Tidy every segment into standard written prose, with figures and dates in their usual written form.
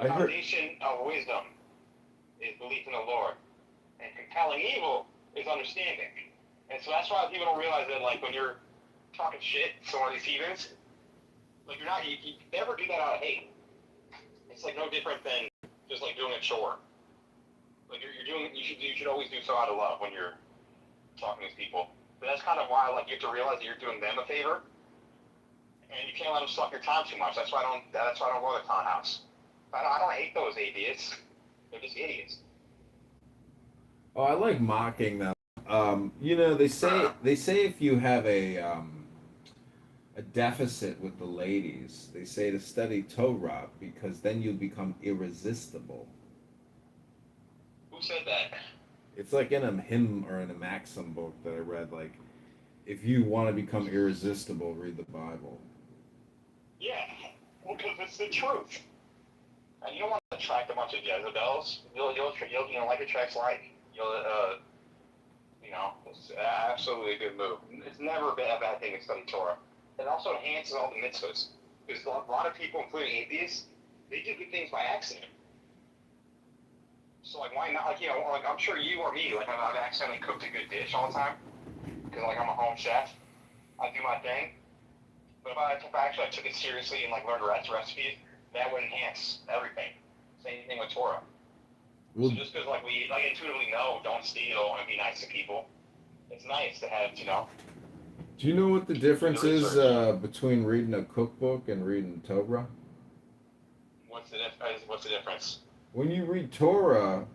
The foundation of wisdom is belief in the Lord, and compelling evil is understanding. And so that's why people don't realize that, like, when you're talking shit to one of these heathens, like, you never do that out of hate. It's like no different than just like doing a chore. Like you should always do so out of love when you're talking to these people. But that's kind of why, like, you have to realize that you're doing them a favor, and you can't let them suck your time too much. That's why I don't go to the townhouse. I don't hate those atheists. They're just idiots. Oh, I like mocking them. They say if you have a deficit with the ladies, they say to study Torah because then you become irresistible. Who said that? It's like in a hymn or in a maxim book that I read. Like, if you want to become irresistible, read the Bible. Yeah, well, because it's the truth. And you don't want to attract a bunch of Jezebels. You'll like attracts like. It's absolutely a good move. It's never been a bad thing to study Torah. It also enhances all the mitzvahs. Because a lot of people, including atheists, they do good things by accident. So, like, why not? Like, I'm sure you or me, like, I've accidentally cooked a good dish all the time. Because, like, I'm a home chef. I do my thing. But if I actually took it seriously and, like, learned recipes, that would enhance everything. Same thing with Torah. Well, so just because, like, we intuitively know don't steal and be nice to people, it's nice to have, do you know what the difference the is research. between reading a cookbook and reading Torah? What's the difference? When you read Torah,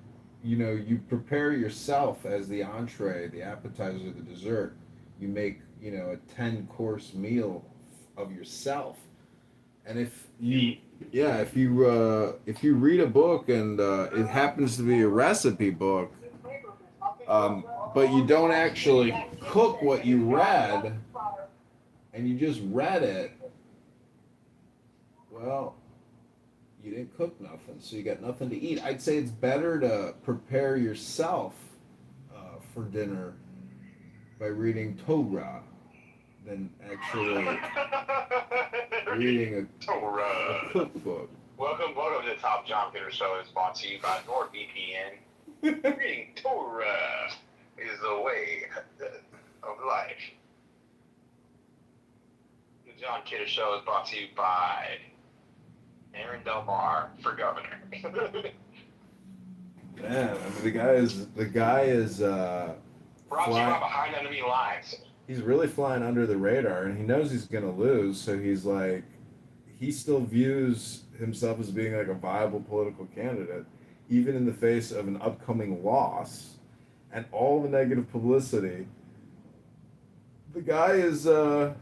you prepare yourself as the entree, the appetizer, the dessert. You make, a 10-course meal of yourself. And if you read a book and it happens to be a recipe book, but you don't actually cook what you read, and you just read it, well, you didn't cook nothing, so you got nothing to eat. I'd say it's better to prepare yourself for dinner by reading Torah than actually reading a Torah. cookbook. Welcome to the Top John Peter Show. It's brought to you by NordVPN. Reading Torah is the way of life. The John Kitter Show is brought to you by Aaron Del Mar for governor. Man, I mean, the guy is Brought to you by Behind Enemy Lines. he's really flying under the radar, and he knows he's gonna lose, so he still views himself as being like a viable political candidate, even in the face of an upcoming loss and all the negative publicity. The guy is, you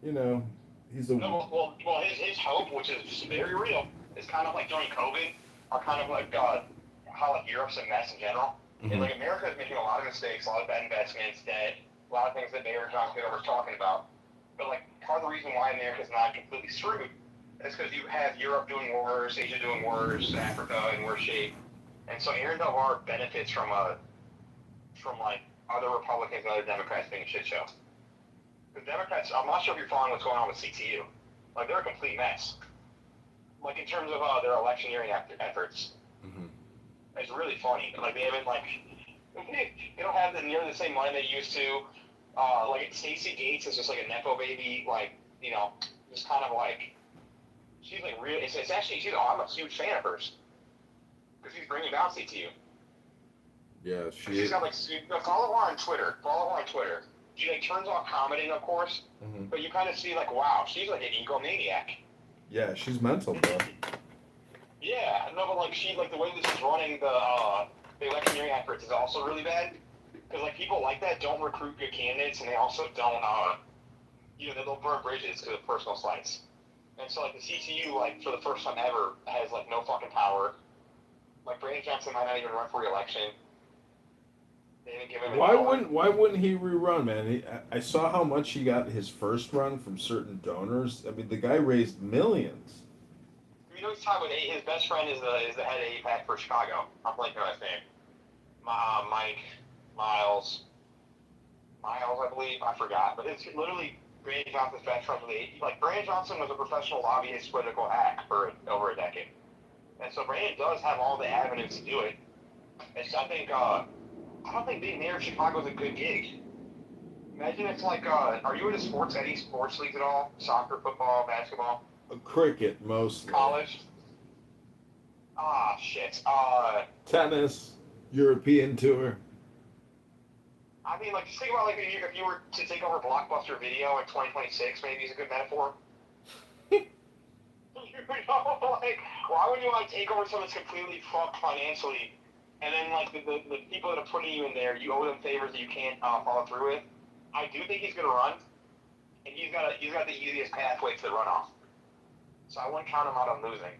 know, he's a No, well, his hope, which is very real, is kind of like during COVID, or kind of like how like Europe's a mess in general. Mhm. And like America is making a lot of mistakes, a lot of bad investments, debt, a lot of things that Mayor John Kitover was talking about. But like part of the reason why America's not completely screwed is because you have Europe doing worse, Asia doing worse, Africa in worse shape, and so Aaron Del Mar benefits from like other Republicans and other Democrats being a shit show. The Democrats, I'm not sure if you're following what's going on with CTU. Like, they're a complete mess. Like, in terms of their electioneering efforts. Mhm. It's really funny. Like, they haven't, like, they don't have nearly the same money they used to. Like, Stacey Gates is just like a Nepo baby, like, just kind of like, she's like real. It's actually, I'm a huge fan of hers. Because she's bringing down CTU. Yeah, She's got, like, follow her on Twitter. She like turns off commenting, of course, but you kind of see like, wow, she's like an egomaniac. Yeah, she's mental, bro. Yeah, no, but like she, like the way this is running the electioneering efforts is also really bad because like people like that don't recruit good candidates, and they also don't, they'll burn bridges because of personal slights. And so like the CTU, like for the first time ever, has like no fucking power. Like Brandon Johnson might not even run for re-election. Why wouldn't he rerun, man? I saw how much he got his first run from certain donors. I mean, the guy raised millions. He's talking with his best friend is the head of APAC for Chicago. I'm blanking on his name. Mike Miles, I believe. I forgot, but it's literally Brandon Johnson's best friend. Like Brandon Johnson was a professional lobbyist, political hack for over a decade. And so Brandon does have all the avenues to do it. I don't think being mayor of Chicago is a good gig. Imagine it's like, are you into sports, any sports leagues at all? Soccer, football, basketball? Cricket, mostly. College? Ah, shit. Tennis, European tour. I mean, like, just think about, like, if you were to take over Blockbuster Video in 2026, maybe is a good metaphor. You know, like, why would you, like, take over something that's completely fucked financially, and then, like, the people that are putting you in there, you owe them favors that you can't follow through with? I do think he's going to run, and he's got the easiest pathway to the runoff. So I wouldn't count him out on losing.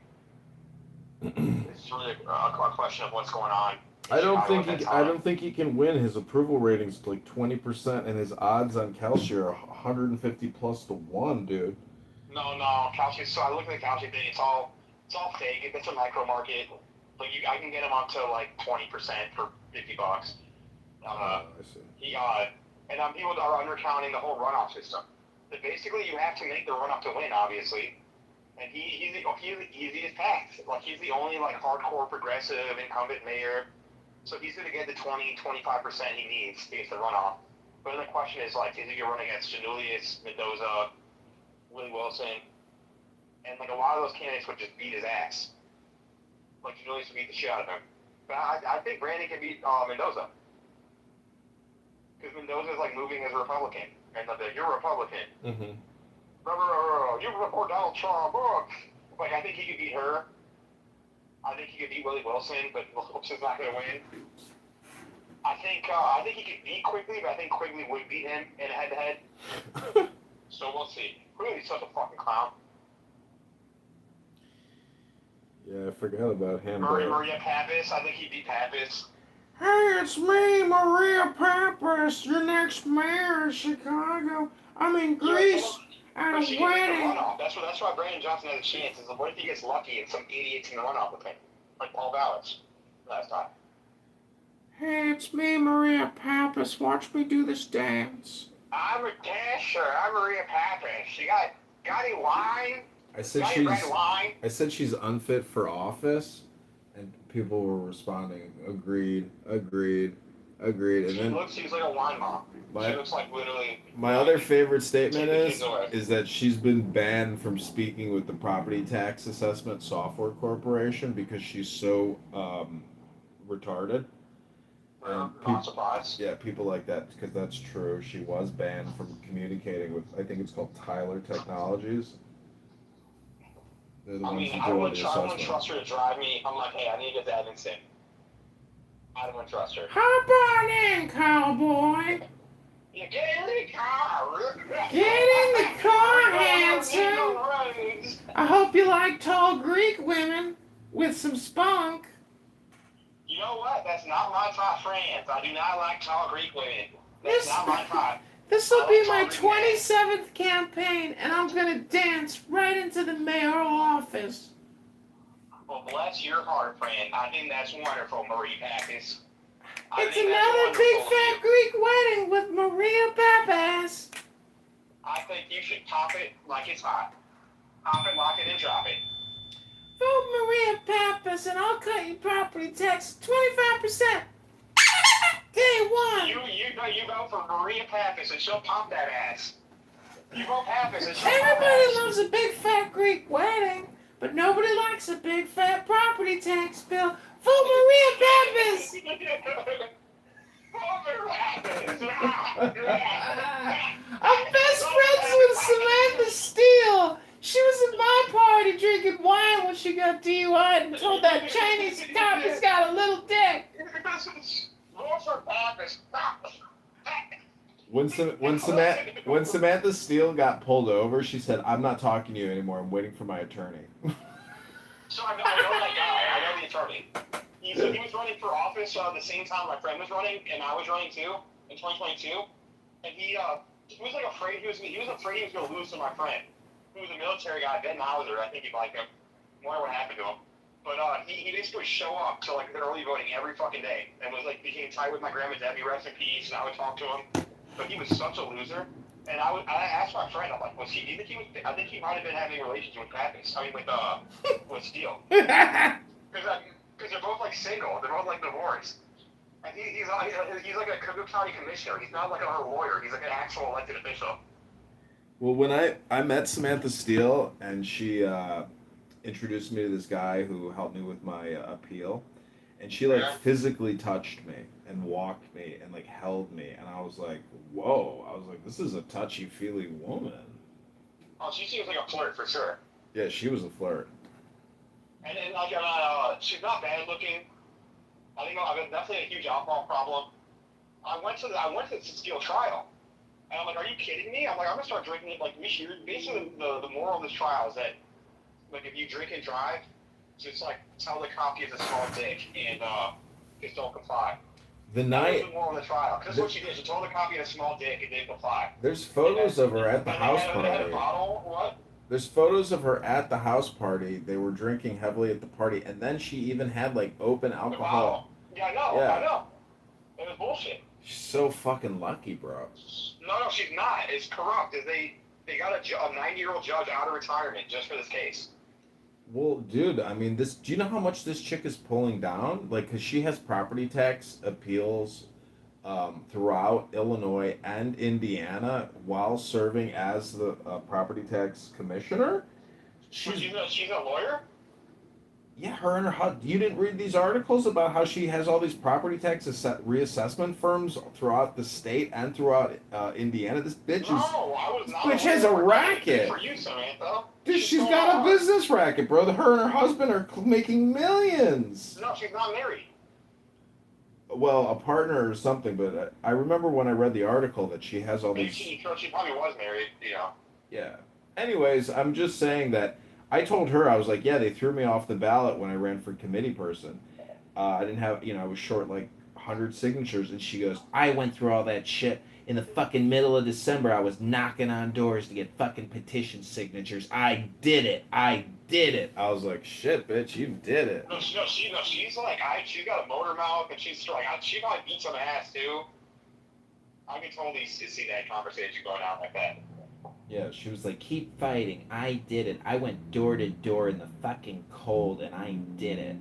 It's really a question of what's going on. I don't think he can win. His approval rating's like 20%, and his odds on Kelsey are 150 plus to 1, dude. No, Kelsey. So I look at the Kelsey thing. It's all fake. It's a micro market. Like I can get him up to like 20% for $50. I see. And people are undercounting the whole runoff system. So basically, you have to make the runoff to win, obviously. And he's the easiest path. Like he's the only like hardcore progressive incumbent mayor. So he's going to get the 20-25% he needs to get the runoff. But then the question is like, is he going to run against Janulius, Mendoza, Willie Wilson? And like a lot of those candidates would just beat his ass. Like Janulius would beat the shit out of him. But I think Brandon can beat Mendoza. Because Mendoza is like moving as a Republican. And you're a Republican. Mm-hmm. You report Donald Trump. Like I think he could beat her. I think he could beat Willie Wilson, but Wilson's not going to win. I think he could beat Quigley, but I think Quigley would beat him in a head-to-head. So we'll see. Quigley's such a fucking clown. Yeah, I forgot about him. Maria Pappas, I think he beat Pappas. Hey, it's me, Maria Pappas, your next mayor of Chicago. I'm in Greece at a wedding. That's why Brandon Johnson has a chance. Is what if he gets lucky and some idiot's in the runoff with him, like Paul Ballots last time? Hey, it's me, Maria Pappas. Watch me do this dance. I'm a dancer. I'm Maria Pappas. You got any wine? I said she's unfit for office, and people were responding, agreed. And then She's like a wine mom. She looks like literally. My other favorite statement is that she's been banned from speaking with the Property Tax Assessment Software Corporation because she's so retarded. Not surprised. Yeah, people like that, because that's true. She was banned from communicating with, I think it's called Tyler Technologies. I wouldn't trust her to drive me. I'm like, hey, I need to get to Evanston. I don't trust her. Hop on in, cowboy. Yeah, get in the car. Get in the car, handsome. I hope you like tall Greek women with some spunk. You know what? That's not my type, friends. I do not like tall Greek women. That's not my type. This will be my 27th campaign, and I'm going to dance right into the mayoral office. Well, bless your heart, friend. I think that's wonderful, Marie Pappas. It's another big fat Greek wedding with Maria Pappas. I think you should pop it like it's hot. Pop it, lock it, and drop it. Vote Maria Pappas, and I'll cut your property tax 25%. Day one. You vote for Maria Pappas, and she'll pump that ass. You vote Pappas, and she'll Everybody loves a big fat Greek wedding, but nobody likes a big fat property tax bill. Vote Maria Pappas. I'm best friends with Samantha Steele. She was at my party drinking wine when she got DUI and told that Chinese cop he's got a little dick. When Samantha Steele got pulled over, she said, "I'm not talking to you anymore. I'm waiting for my attorney." So I know that guy. I know the attorney. He was running for office the same time my friend was running, and I was running too in 2022. And he was like afraid he was afraid he was going to lose to my friend, who was a military guy, Ben Hauser. I think he'd like him. I wonder what happened to him. But he basically show up to like the early voting every fucking day, and was like became tight with my grandma Debbie, rest in peace. And I would talk to him, but he was such a loser. And I asked my friend, I'm like, do you think he was? I think he might have been having relations with Pappas. I mean, with Steele. like single. They're both like divorced. And he's like a Cook County commissioner. He's not like a lawyer. He's like an actual elected official. Well, when I met Samantha Steele and she introduced me to this guy who helped me with my appeal, and she like Yeah. physically touched me and walked me and like held me, and I was like, whoa! I was like, this is a touchy feely woman. Oh, she seems like a flirt for sure. Yeah, she was a flirt. And then like she's not bad looking. I think I've definitely a huge alcohol problem. I went to the Steele trial, and I'm like, are you kidding me? I'm like, I'm gonna start drinking. Like, basically the moral of this trial is that like if you drink and drive, just like tell the cop he has a small dick and just don't comply. The That night was the moral of the trial. Because that's what she did. She told the cop he had a small dick and didn't comply. there's photos of her at the house They had a party. bottle. What? There's photos of her at the house party. They were drinking heavily at the party, and then she even had like open The alcohol. bottle. Yeah, I know. Yeah. I know. It was bullshit. She's so fucking lucky, bro. No, she's not. It's corrupt. They got a 90-year-old judge out of retirement just for this case. Well, dude, I mean, this. Do you know how much this chick is pulling down? Like, cause she has property tax appeals throughout Illinois and Indiana while serving as the property tax commissioner. She's a lawyer? Yeah, her and her husband. You didn't read these articles about how she has all these property tax reassessment firms throughout the state and throughout Indiana. This bitch No, is. I was not. Bitch has a racket. For you, Samantha. Dude, she's got a business racket, bro. Her and her husband are making millions. No, she's not married. Well, a partner or something, but I remember when I read the article that she has all Maybe these. she probably was married, you know. Yeah. Anyways, I'm just saying that I told her, I was like, yeah, they threw me off the ballot when I ran for committee person. I didn't have, I was short like 100 signatures. And she goes, I went through all that shit. In the fucking middle of December, I was knocking on doors to get fucking petition signatures. I did it. I was like, shit, bitch, you did it. No, she's like, she's got a motor mouth, and she's like, she probably beats some ass too. I can totally see that conversation going on like that. Yeah, she was like, keep fighting. I did it. I went door to door in the fucking cold, and I did it.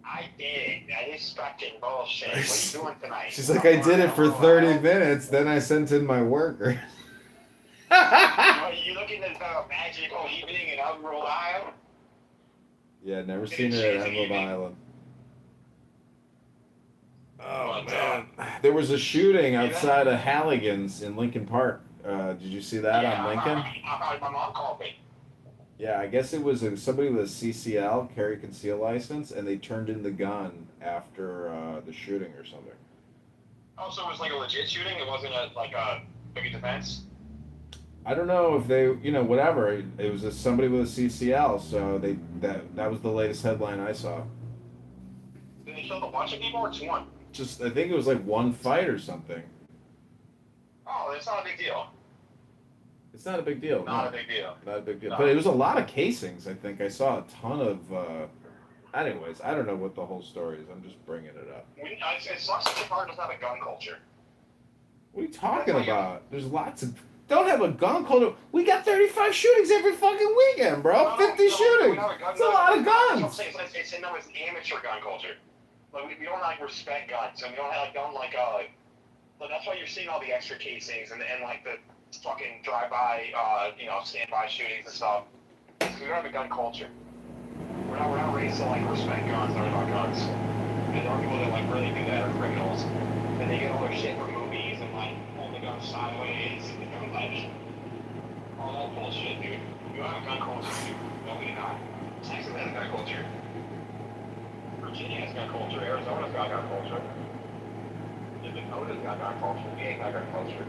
I did it. That is fucking bullshit. What are you doing tonight? She's like, I did it for 30 minutes, then I sent in my workers. Are you looking at the magical evening in Rhode Island? Yeah, never seen her at Emerald Island. Oh, man. There was a shooting outside of Halligan's in Lincoln Park. Did you see that on Lincoln? My mom called me. Yeah, I guess it was somebody with a CCL, carry conceal license, and they turned in the gun after the shooting or something. Oh, so it was like a legit shooting? It wasn't like a big defense? I don't know if they, whatever. It was somebody with a CCL, so that was the latest headline I saw. Did they kill a bunch of people or just one? I think it was like one fight or something. Oh, it's not a big deal. It's not a big deal. Not a big deal. Not a big deal. No. But it was a lot of casings, I think. I saw a ton of... anyways, I don't know what the whole story is. I'm just bringing it up. It sucks that Japan doesn't have a gun culture. What are you talking about? There's lots of... Don't have a gun culture. We got 35 shootings every fucking weekend, bro. 50 shootings. It's a lot of guns. It's an amateur gun culture. Like, we don't respect guns, and we don't but that's why you're seeing all the extra casings and like the fucking drive-by, standby shootings and stuff. We don't have a gun culture. We're not raised to respect guns or about guns. And there are people that really do that are criminals, and they get all their shit from movies and hold the gun sideways and all that bullshit, dude. You have a gun culture, dude. No, we do not. Texas has a gun culture. Virginia has gun culture. Arizona's got gun culture. Dakota's got gun culture. We ain't got gun culture.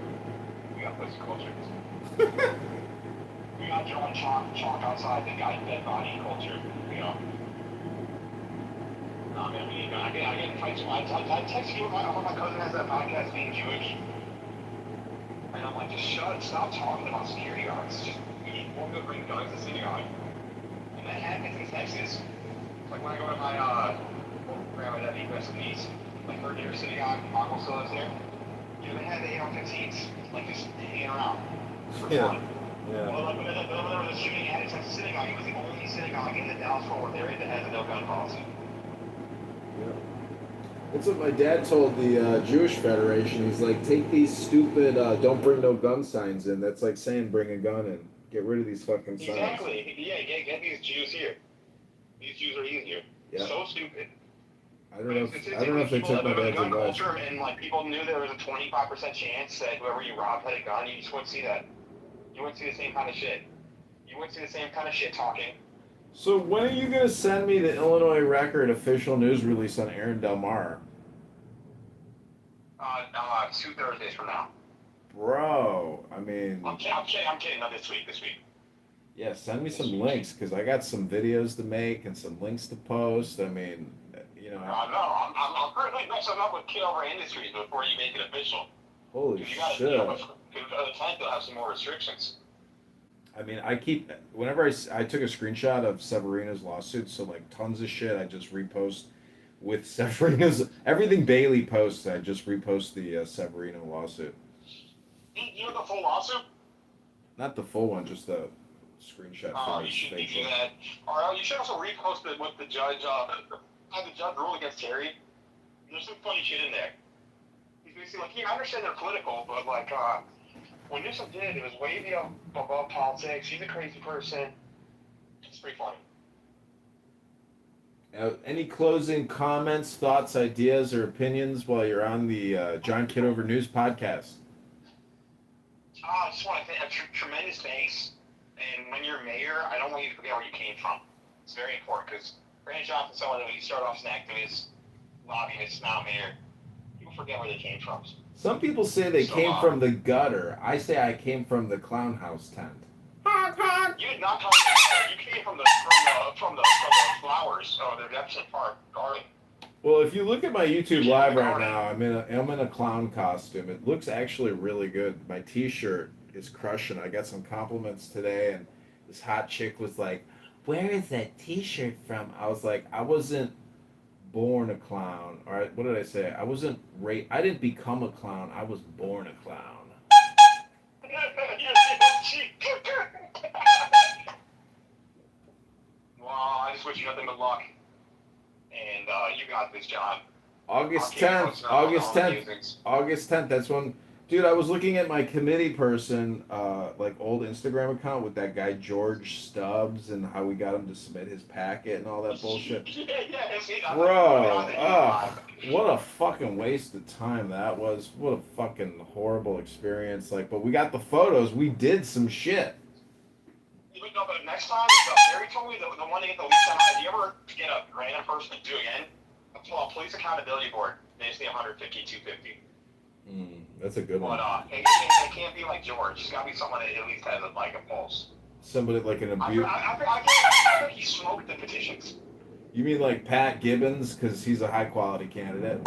We got pussy culture. We got drawing chalk outside the dead body culture. Nah, man, we ain't got. I get in fights. I text you. My cousin has that podcast being Jewish. And I'm like, stop talking about security guards. We'll go bring guns to synagogue. And that happens in Texas. Like when I go to my grandma that eat recipes, like her near synagogue, uncle still lives there. They had the AR-15s, just hanging around for fun. Yeah. Well, when there was a shooting at a Texas synagogue, it was the only synagogue in the Dallas-Fort Worth area that has a no gun policy. Yeah. That's what my dad told the Jewish Federation. He's like, take these stupid "Don't bring no gun" signs in. That's like saying bring a gun in. Get rid of these fucking signs. Exactly. Yeah, get these Jews here. These Jews are easier. Yeah. So stupid. I don't know. I don't know Statistically, if they people took that my live in the dad's gun advice. culture, and like people knew there was a 25% chance that whoever you robbed had a gun, you just wouldn't see that. You wouldn't see the same kind of shit. You wouldn't see the same kind of shit talking. So when are you gonna send me the Illinois Record official news release on Aaron Del Mar? 2 Thursdays from now. Bro, I mean, I'm kidding. No, this week. yeah, send me some links because I got some videos to make and some links to post. I mean, you know, No, I'm currently messing up with Kitover Industries before you make it official. holy You gotta, shit. because the tank will have some more restrictions. I mean, I keep whenever I took a screenshot of Severina's lawsuit, so like tons of shit I just repost with Severina's everything Bailey posts. I just repost the Severina lawsuit, You know the full lawsuit? not the full one, just the screenshot Oh, from you his should do Facebook. that. Or you should also repost it with the judge. Had the judge rule against Terry. There's some funny shit in there. He's basically like, I understand they're political, but like, what Newsom did, it was way above politics. He's a crazy person. It's pretty funny. Any closing comments, thoughts, ideas, or opinions while you're on the John Kitover News podcast? I just want to say a tremendous thanks. And when you're mayor, I don't want you to forget where you came from. It's very important because Brandon Johnson's someone that when you start off as an activist, lobbyist, now mayor, people forget where they came from. Some people say they came from the gutter. I say I came from the clown house tent. You did not come. You came from the flowers of the Jefferson Park garden. Well, if you look at my YouTube live right now, I'm in a clown costume. It looks actually really good. My T-shirt is crushing. I got some compliments today, and this hot chick was like, "Where is that T-shirt from?" I was like, "I wasn't born a clown." Or what did I say? I didn't become a clown. I was born a clown. Well, I just wish you nothing but luck. And you got this, John. August 10th. August 10th. August 10th. That's when, dude. I was looking at my committee person, like old Instagram account with that guy George Stubbs and how we got him to submit his packet and all that bullshit. Bro, what a fucking waste of time that was. What a fucking horrible experience. Like, but we got the photos. We did some shit. No, but next time, Barry told me the one to get the least amount. If you ever get a random person to do again, a police accountability board, basically 150, 250. That's a good one. But it can't be like George. It's got to be someone that at least has like a pulse. Somebody like an abuse. I think he smoked the petitions. You mean like Pat Gibbons, because he's a high quality candidate?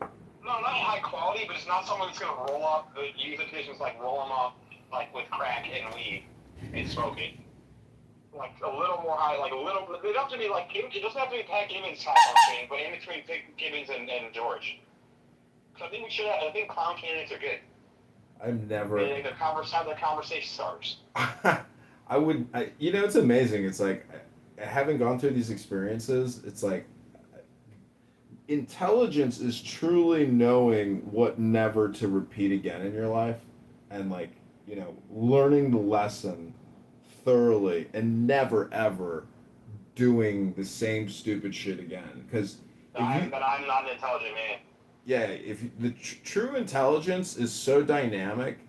No, not high quality, but it's not someone that's gonna roll up. Use the petitions like roll them up like with crack and weed and smoke it. Like a little more high, like a little. It doesn't have to be like it doesn't have to be Pat Gibbons high functioning, but in between Gibbons and George. So I think we should. I think clown candidates are good. I've never. The conversation starters. You know, it's amazing. It's like, having gone through these experiences, it's like, intelligence is truly knowing what never to repeat again in your life, and like, you know, learning the lesson thoroughly and never ever doing the same stupid shit again. Because I'm not an intelligent man. Yeah, if the true intelligence is so dynamic,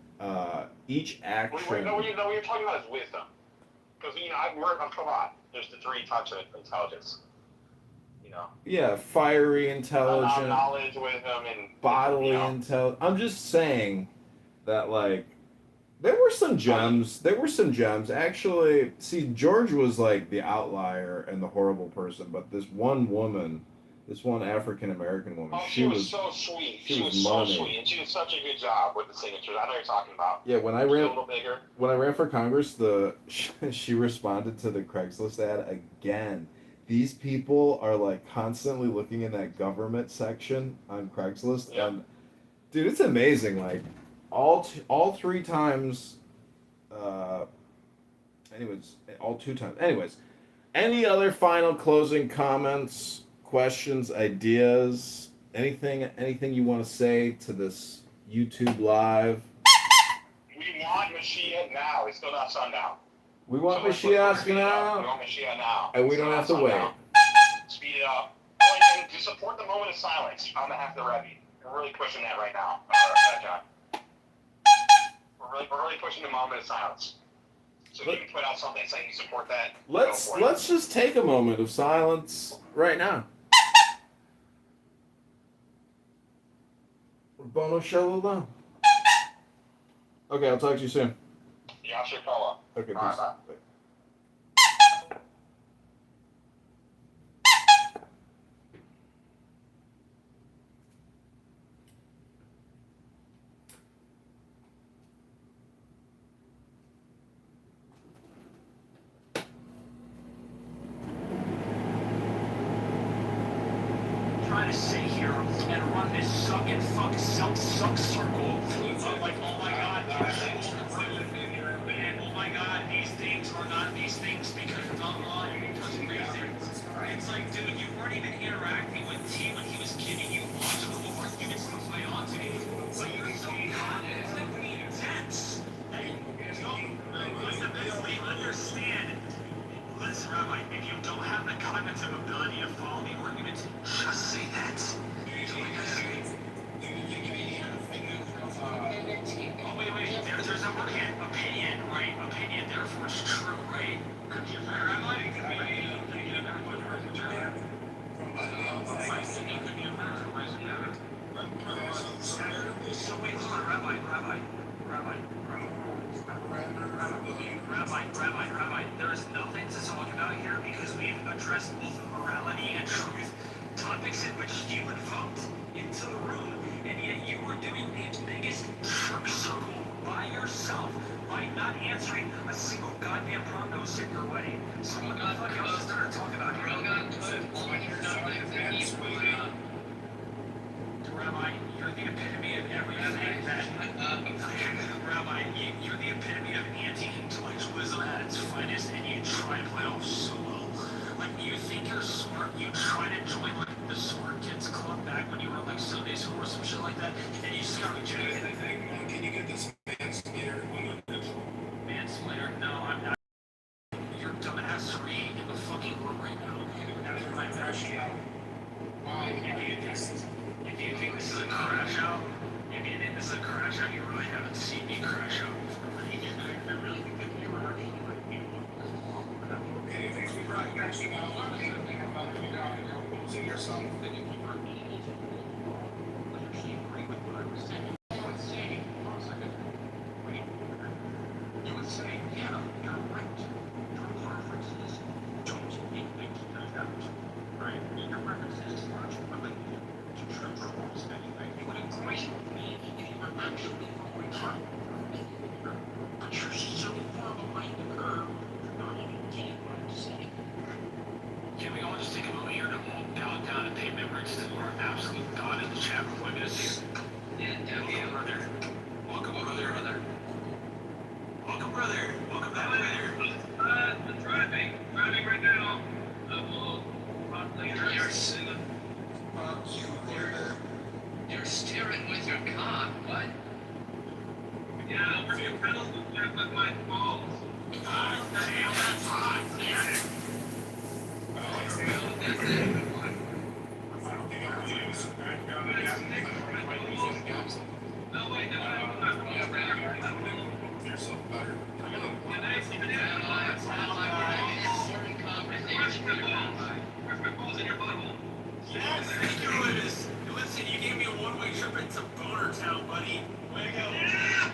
each action. What you're talking about is wisdom. Because come on. There's the 3 types of intelligence. You know. Yeah, fiery intelligence, knowledge, wisdom, and bodily intelligence. I'm just saying that, like, there were some gems. There were some gems. Actually, see, George was like the outlier and the horrible person, but this one woman. This one African American woman. Oh, she was so sweet. She was so sweet, and she did such a good job with the signatures. I know what you're talking about. Yeah, when I ran for Congress, she responded to the Craigslist ad again. These people are like constantly looking in that government section on Craigslist, and dude, it's amazing. Like all 3 times. All 2 times. Anyways, any other final closing comments? Questions, ideas, Anything you want to say to this YouTube live? We want Mashiach now. It's still not sundown. We want So Mashiach We now, want Mashiach now. and we It's don't still have to not wait. sundown. Speed it up. And to support the moment of silence on behalf of the Rebbe. We're really pushing that right now. John. We're really pushing the moment of silence. So if you can put out something saying you support that, Let's just take a moment of silence right now. Bono Shalom. Okay, I'll talk to you soon. Yasher Kola. Okay, All right, peace. bye. Trying to sit here and run this suck circle. Like, oh my god, and oh my god, these things are not these things because because reasons. It's like, dude, you weren't even interacting with T when he was giving you logical arguments to play onto me. But you're so cognitively intense. And you don't understand. Listen, Rabbi, if you don't have the cognitive ability to follow the arguments, just say that. Oh, wait, there's a opinion, right? Opinion, therefore it's true, right? Rabbi? So wait, hold on, Rabbi, there is nothing to talk about here because we've addressed both morality and truth, topics in which you invoked into the room, and yet you were doing the biggest circle by yourself by not answering a single goddamn problem that was sent your way. So what the fuck else is there to talk about here? Rabbi, you're the epitome of everything that... Rabbi, you're the epitome of anti-intellectualism at its finest, and you try to play off so well. Like, you think you're smart, you try to join, like, the Smart Kids Club back when you were, like, Sunday school or some shit like that, and you just got rejected. Can you get this mansplainer? Mansplainer? No, I'm not. You're dumbassery in the fucking room right now. That's what I'm actually out. If you think this is a crash out, you really haven't seen me crash out before. I really think that you were actually like me. Okay, thanks for broadcasting out. Something about you losing yourself. That you keep repeating it. I actually agree with what I was saying. You would say, hold on a second. Wait. You would say, yeah, you're right. Your preferences don't make things that out. Right? Your preferences aren't related to true rules anyway. You would agree with me if you were actually going through. But you're so far behind the curve, you're not even getting what I'm saying. Can we all just take a moment here to all bow down and pay memories to our absolute God in the chat room with us? Yeah, welcome, brother. Welcome, brother. Welcome, brother. Welcome back, brother. I'm driving right now. We'll probably You're steering with your car, what? Yeah, where your pedals with my balls. God damn, that's hot, damn it. No, wait, You're so better. Where's my balls in your butthole? Yes, thank you, Lucas. Listen, you gave me a one-way trip into Boner Town, buddy. Way to go. Yeah!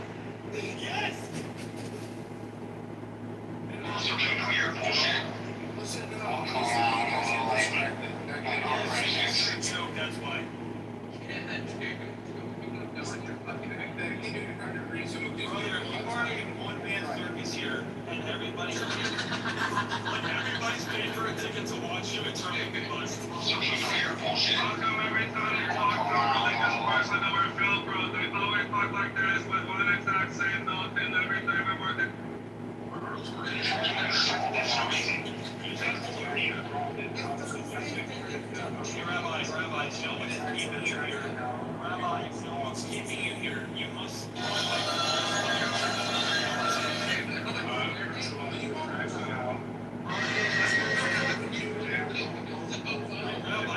Yes! Listen, No, that's why. Brother, you are in one-man circus here, and everybody's paying for a ticket to watch you eternally bust. How come every time you talk to a religious person over Phil, bro, they always talk like this with one exact same note and every time I'm working? Hey, Rabbi, Rabbi, if no one's keeping you here, you must. Rabbi,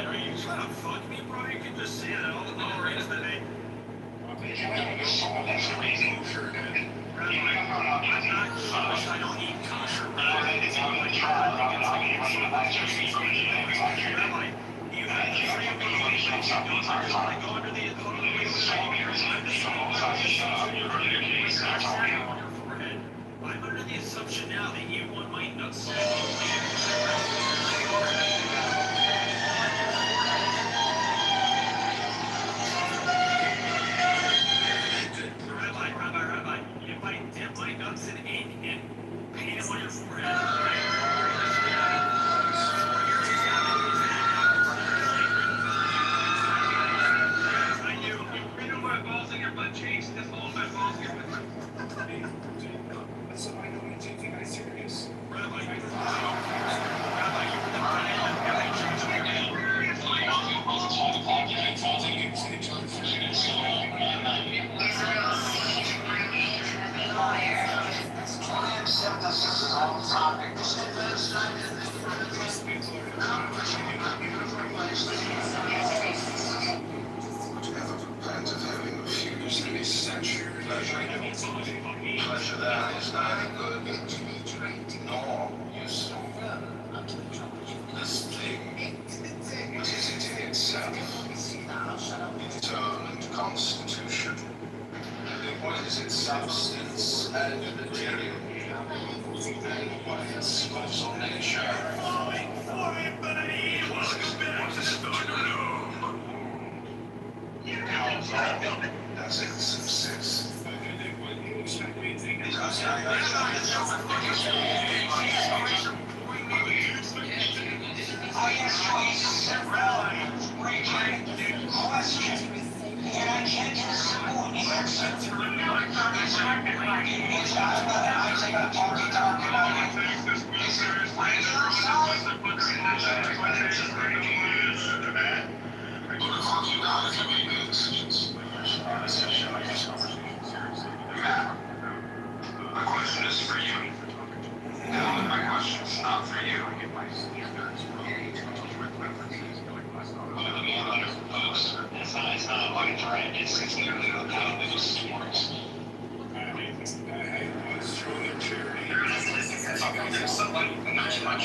are you trying to fuck me, bro? You can just say that all the more is that they. That's crazy. Rabbi, I'm not kosher. I don't eat kosher. Rabbi, you have to go under the I'm under the assumption now that you want my nuts. Rabbi, if I dip my nuts in ink and paint them on your forehead, I knew. You know my balls in your butt cheeks? Just hold my balls in your butt. So I know you take me guys serious. Rabbi, you were the Pleasure that is neither good nor useful. This thing, what is it in itself? Determined constitution. And what is its substance and material? And what is its causal nature? Does it subsist? My question is for you. No, my question's not for you. It's not like a threat. It's literally how this works. Somebody much.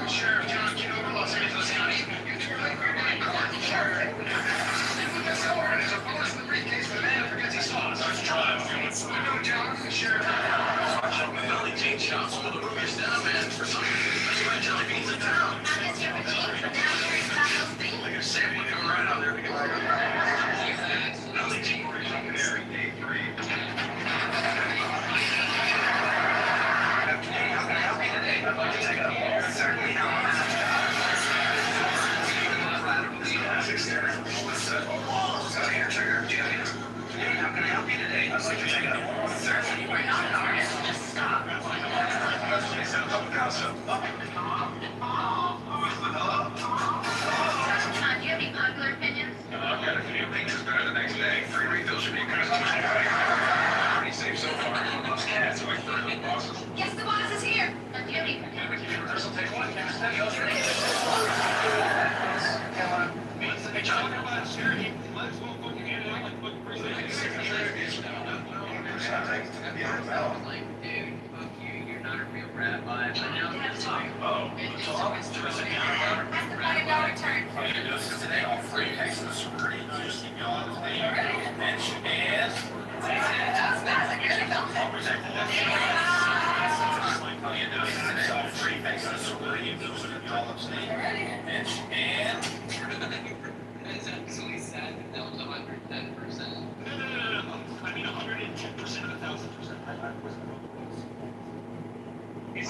Sheriff John Kitover, Los Angeles County. There's a bonus in the briefcase for the man who forgets he saw us. Let's try it. John, Sheriff. Billy Jean Shops, one of the movies down, man. For some reason, that's why jelly beans in town. I can save one coming right out there. Billy Jean, there, day 3. Yes, the boss is here.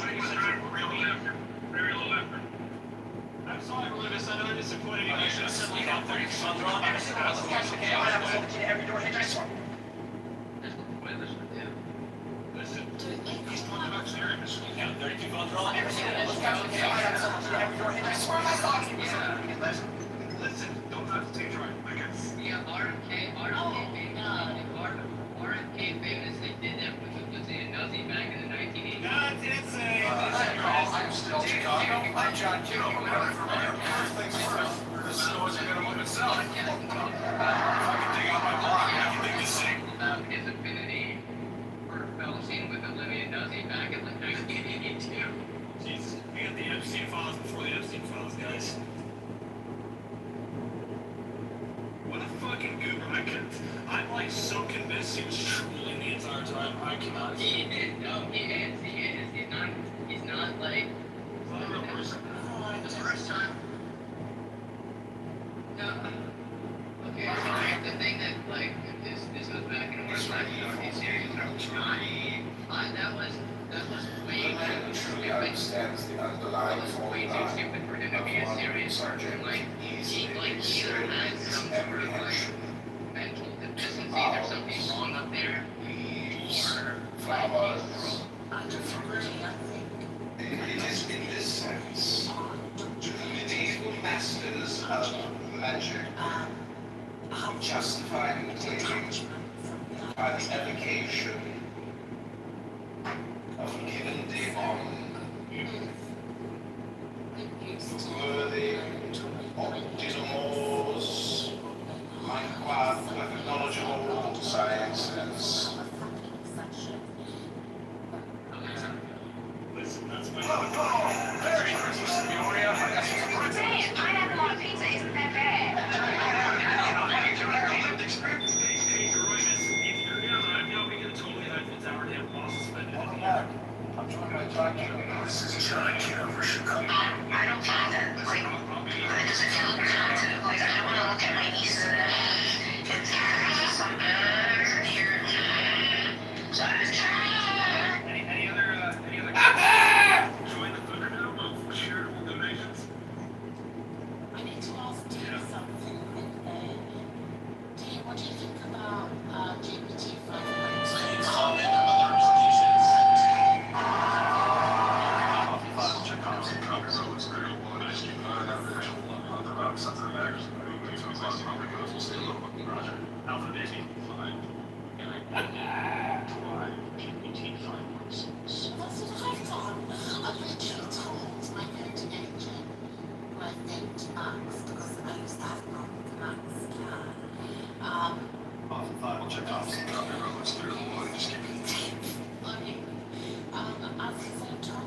Real effort. Very low effort. I'm sorry, Lucas. I know I'm disappointed. You should have suddenly got 30 some wrong. Every door hinge, I swear. Listen, he's talking about serious. You count 32 phones wrong. Every door hinge, I swear my socks. Listen, don't have to take drive. I guess. Yeah, RFK famously did that with the Nazi back in the 1980s. God, didn't say. I'm still Chicago. I'm John Kitover. First things first, the snow isn't going to move itself. If I can dig out my block, everything is safe. About his affinity for fellowsing with a living Nazi back in like 1982. Jesus, we got the Epstein files before the Epstein files, guys. What a fucking goober. I'm like so convinced he was trolling the entire time. I cannot. He is. No, he is. He's not like. Not a real person. The first time. No. Okay, so the thing that, like, this goes back into our last Northeast series. That was way too Truly stupid. understands the That underlying was fault way too line stupid for him to be a of serious Sergeant person. Like, he either has some sort of, like, mental deficiencies or something wrong up there, or, like, flowers. It is in this sense to the medieval masters of magic who justified and claimed by the evocation of a given demon worthy of Dismor's mind-craft with knowledgeable sciences. Listen, that's my. Merry Christmas, Peoria. Man, pineapple on pizza isn't that bad. Hey, Roy, if you're down, I'm now we can totally have the tower damn law suspended. Welcome back. I'm joined by John Kitover. This is John Kitover, Chicago. I don't find that, like, that doesn't feel productive. Like, I don't want to look at my niece and it's some here. So I was trying. Any other join the Thunderdome of charitable donations? I need to ask you something. What do you think about GPT 5.2? Comment on other institutions. Alpha Baby. Why GPT 5.6? That's what I've done. I've literally told my coding engine who I named Max because I used to have a problem with Max scan. Alpha 5 will check off some drop your robots clear the line. Just keep it. Okay. As a photon.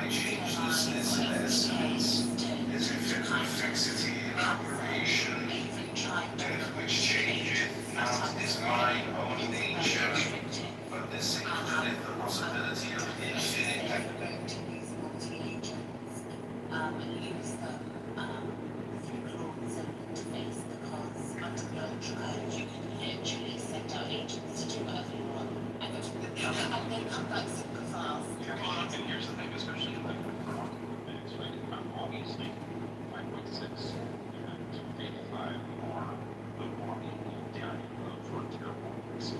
by changelessness in essence, is fixity in operation, that which changeth not is mine own nature, but this includeth the possibility of infinite. Use them through claudes and interface because under the old code you can actually send out agents to do whatever you want. And then come back super fast. And here's the thing, especially like with quantum mechanics, right? Obviously, 5.6 and 85 are the walking down of frontier points.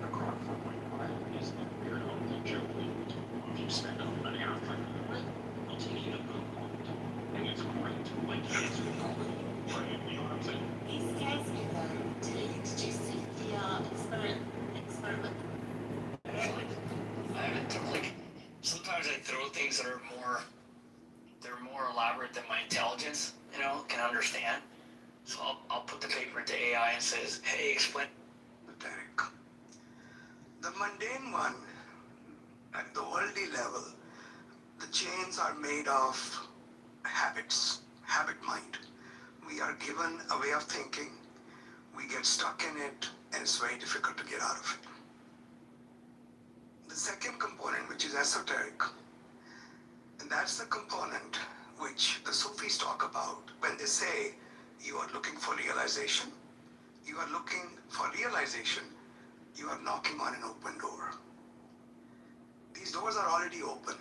The Grok 4.5 is the weirdo, the joke. If you spend a money on it, it'll take you to the point. And it's great. Like, it's cool. Right? You know what I'm saying? He scares me though. Did you see the experiment? Like, sometimes I throw things that are they're more elaborate than my intelligence, can understand. So I'll put the paper into AI and says, hey, explain. Derek. The mundane one, at the worldly level, the chains are made of habits, habit mind. We are given a way of thinking, we get stuck in it, and it's very difficult to get out of it. The second component, which is esoteric, and that's the component which the Sufis talk about when they say you are looking for realization. You are looking for realization, you are knocking on an open door. These doors are already open.